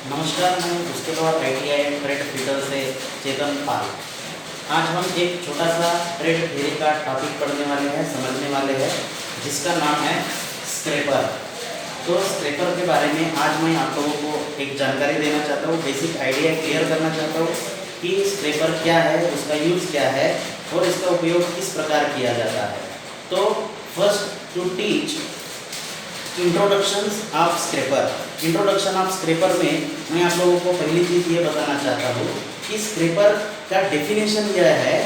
नमस्कार, मैं उसके बाद ITI ट्रेड फीटर से चेतन पाल। आज हम एक छोटा सा ट्रेड थ्योरी का टॉपिक पढ़ने वाले हैं, समझने वाले हैं, जिसका नाम है स्क्रैपर। तो स्क्रैपर के बारे में आज मैं आप लोगों को एक जानकारी देना चाहता हूँ, बेसिक आइडिया क्लियर करना चाहता हूँ कि स्क्रैपर क्या है, उसका यूज़ क्या है और इसका उपयोग किस प्रकार किया जाता है। तो first to teach introductions of scraper. Introduction of scraper में मैं आप लोगों को पहली चीज़ ये बताना चाहता हूँ कि स्क्रैपर का डेफिनेशन यह है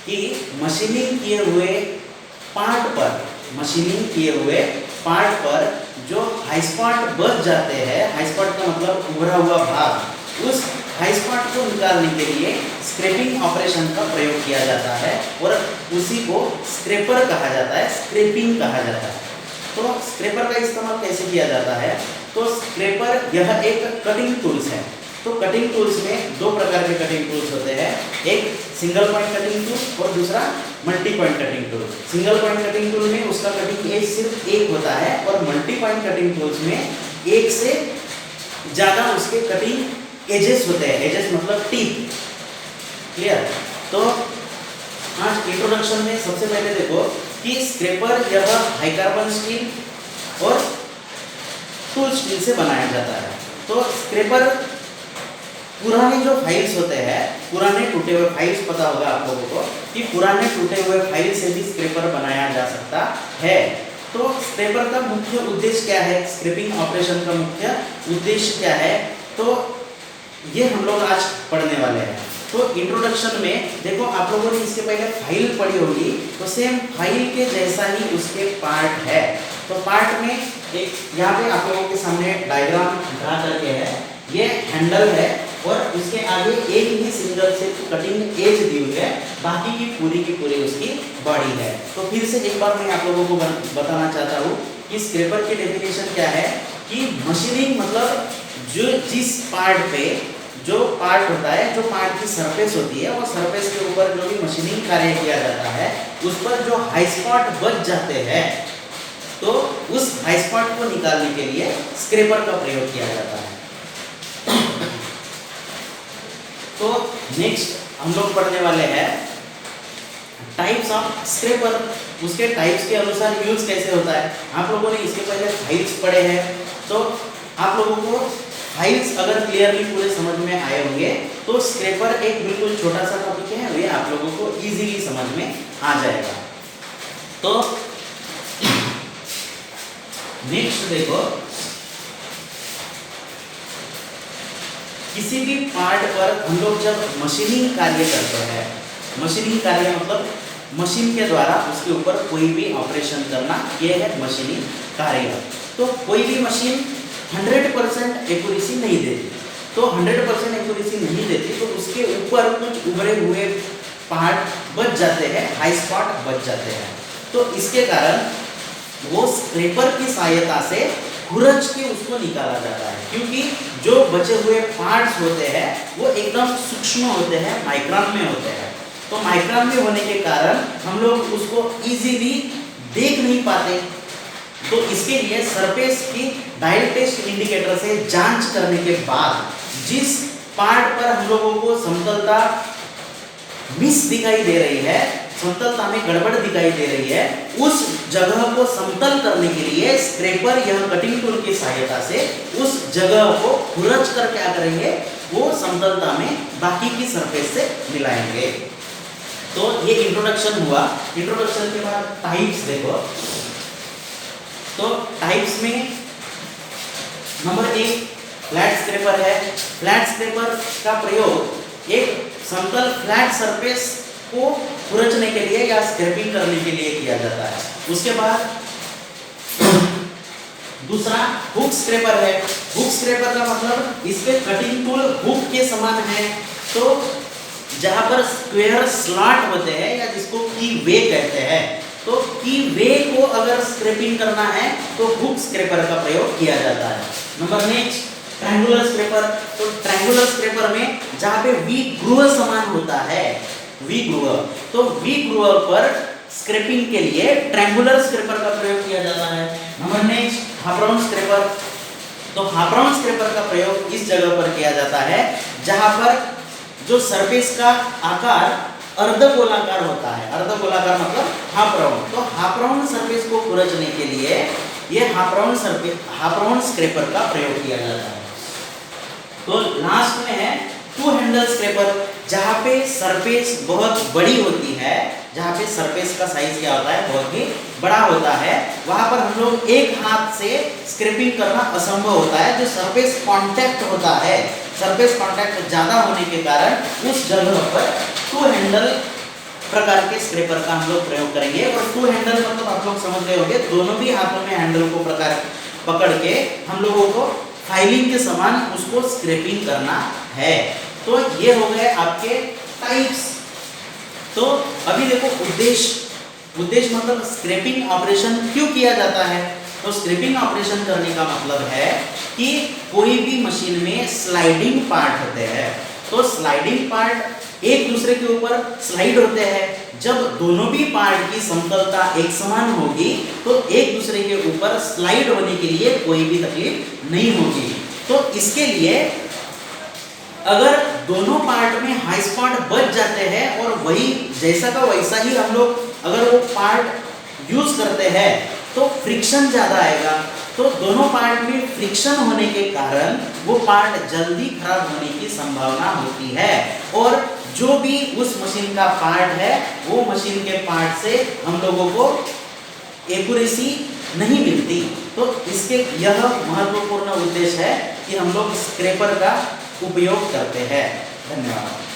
कि मशीनिंग किए हुए पार्ट पर जो हाई स्पॉट बच जाते हैं, हाई स्पॉट का मतलब उभरा हुआ भाग, उस हाई स्पॉट को निकालने के लिए स्क्रैपिंग ऑपरेशन का प्रयोग किया जाता है और उसी को स्क्रैपर कहा जाता है, स्क्रैपिंग कहा जाता है। तो स्क्रैपर का इस्तेमाल कैसे किया जाता है? तो स्क्रैपर यह एक कटिंग टूल्स है। तो कटिंग टूल्स में दो प्रकार के कटिंग टूल्स होते हैं, एक सिंगल पॉइंट कटिंग टूल और दूसरा multi point cutting tool. Single point cutting tool में उसका कटिंग एज सिर्फ एक होता है और मल्टी पॉइंट कटिंग टूल्स में एक से ज़्यादा उसके कटिंग एजेस होते हैं। एजेस मतलब टीथ। क्लियर? तो आज इंट्रोडक्शन में सबसे पहले देखो कि स्क्रैपर यह हाई कार्बन स्टील और टूल स्टील से बनाया जाता है। तो स्क्रैपर पुराने जो फाइल्स होते हैं, पुराने टूटे हुए फाइल्स, पता होगा आप लोगों को कि पुराने टूटे हुए फाइल से भी स्क्रैपर बनाया जा सकता है। तो स्क्रैपर का मुख्य उद्देश्य क्या है, स्क्रैपिंग ऑपरेशन का मुख्य उद्देश्य क्या है, तो ये हम लोग आज पढ़ने वाले हैं। तो इंट्रोडक्शन में देखो, आप लोगों ने इसके पहले फाइल पढ़ी होगी, तो सेम फाइल के जैसा ही उसके पार्ट है। तो पार्ट में एक यहाँ पे आप लोगों के सामने डायग्राम ड्रा करके है, ये हैंडल है और उसके आगे एक ही सिंगल से कटिंग एज दी हुई है, बाकी की पूरी उसकी बॉडी है। तो फिर से एक बार मैं आप लोगों को बताना चाहता हूँ कि स्क्रैपर की डेफिनेशन क्या है कि मशीनिंग मतलब जो जिस पार्ट पे जो पार्ट होता है, जो पार्ट की सरफेस होती है, वो सरफेस के ऊपर जो भी मशीनिंग कार्य किया जाता है, उस पर जो हाई स्पॉट बच जाते हैं, तो उस हाई स्पॉट को निकालने के लिए स्क्रैपर का प्रयोग किया जाता है। तो नेक्स्ट हम लोग पढ़ने वाले हैं टाइप्स ऑफ स्क्रैपर। उसके टाइप्स के अनुसार यूज कैसे होता है। आप लोगों ने इसके पहले फाइल्स पढ़े हैं, तो आप लोगों को फाइल्स अगर क्लियरली पूरे समझ में आए होंगे तो स्क्रैपर एक बिल्कुल छोटा सा टॉपिक है, वे आप लोगों को इजीली समझ में आ जाएगा। तो नेक्स्ट देखो, किसी भी पार्ट पर हम लोग जब मशीनिंग कार्य करते हैं, मशीनिंग कार्य मतलब मशीन के द्वारा उसके ऊपर कोई भी ऑपरेशन करना, यह है मशीनिंग कार्य। तो कोई भी मशीन 100% एक्यूरेसी नहीं देती, तो 100% एक्यूरेसी नहीं देती तो उसके ऊपर कुछ उभरे हुए पार्ट बच जाते हैं, हाई स्पॉट बच जाते हैं। तो इसके कारण वो स्क्रैपर की सहायता से खुरच के उसको निकाला जाता है, क्योंकि जो बचे हुए पार्ट्स होते हैं वो एकदम सूक्ष्म होते हैं, माइक्रोन में होते हैं। तो माइक्रोन में होने के कारण हम लोग उसको इजीली देख नहीं पाते। तो इसके लिए सरफेस की डायल टेस्ट इंडिकेटर से जांच करने के बाद जिस पार्ट पर हम लोगों को समतलता मिस दिखाई दे रही है, समतलता में गड़बड़ दिखाई दे रही है, उस जगह को समतल करने के लिए स्क्रैपर यह कटिंग टूल की सहायता से उस जगह को खुरच कर क्या करेंगे, वो समतलता में बाकी की सरफेस से मिलाएंगे। तो ये इंट्रोडक्शन हुआ। इंट्रोडक्शन के बाद टाइप्स देखो। तो टाइप्स में नंबर 1 फ्लैट स्क्रैपर है। फ्लैट स्क्रैपर का प्रयोग एक समतल फ्लैट सरफेस को खुरचने के लिए या स्क्रैपिंग करने के लिए किया जाता है। उसके बाद दूसरा हुक स्क्रैपर है। हुक स्क्रैपर का मतलब इसके कटिंग टूल हुक के समान है। तो जहां पर स्क्वायर स्लॉट होते हैं या जिसको की वे कहते हैं, तो की वे को अगर स्क्रैपिंग करना है तो हुक स्क्रैपर का प्रयोग किया जाता है। Number next triangular scraper. तो ट्रायंगुलर स्क्रैपर में जहां पे वी ग्रूव समान होता है, वी ग्रूव, तो वी ग्रूव पर स्क्रैपिंग के लिए ट्रायंगुलर स्क्रैपर का प्रयोग किया जाता है। Number next half round scraper. तो हाफ राउंड स्क्रैपर का प्रयोग इस जगह पर किया जाता है जहां पर जो सरफेस का आकार अर्धगोलाकार होता है। अर्धगोलाकार मतलब हाफ राउंड। तो हाफ राउंड सरफेस को खुरचने के लिए ये हाफ राउंड स्क्रैपर का प्रयोग किया जाता है। तो लास्ट में है टू हैंडल स्क्रैपर, जहां पे सरफेस बहुत बड़ी होती है, जहां पे सरफेस का साइज क्या होता है, बहुत ही बड़ा होता है, वहां पर हम लोग एक हाथ से स्क्रैपिंग करना असंभव होता है। जो सरफेस कांटेक्ट होता है, सरफेस कांटेक्ट ज्यादा होने के कारण उस जगह पर टू हैंडल प्रकार के स्क्रैपर का हम लोग प्रयोग करेंगे। और टू हैंडल मतलब आप लोग समझ गए होंगे, दोनों भी हाथों में हैंडल को पकड़ के हम लोगों को फाइलिंग के समान उसको स्क्रैपिंग करना है। तो ये हो गए आपके टाइप्स। तो अभी देखो उद्देश्य मतलब स्क्रैपिंग ऑपरेशन क्यों किया जाता है। तो स्क्रैपिंग ऑपरेशन करने का मतलब है कि कोई भी मशीन में स्लाइडिंग पार्ट होते हैं। तो स्लाइडिंग पार्ट एक दूसरे के ऊपर स्लाइड होते हैं। जब दोनों भी पार्ट की समतलता एक समान होगी तो एक दूसरे के ऊपर स्लाइड होने के लिए कोई भी तकलीफ नहीं होगी। तो इसके लिए अगर दोनों पार्ट में हाई स्पॉट बच जाते हैं और वही जैसा का वैसा ही हम लोग अगर वो पार्ट यूज करते हैं तो फ्रिक्शन ज्यादा आएगा। तो दोनों पार्ट में फ्रिक्शन होने के कारण वो पार्ट जल्दी खराब होने की संभावना होती है और जो भी उस मशीन का पार्ट है वो मशीन के पार्ट से हम लोगों को एक्यूरेसी नहीं मिलती। तो इसके यह महत्वपूर्ण उद्देश्य है कि हम लोग स्क्रैपर का उपयोग करते हैं। धन्यवाद।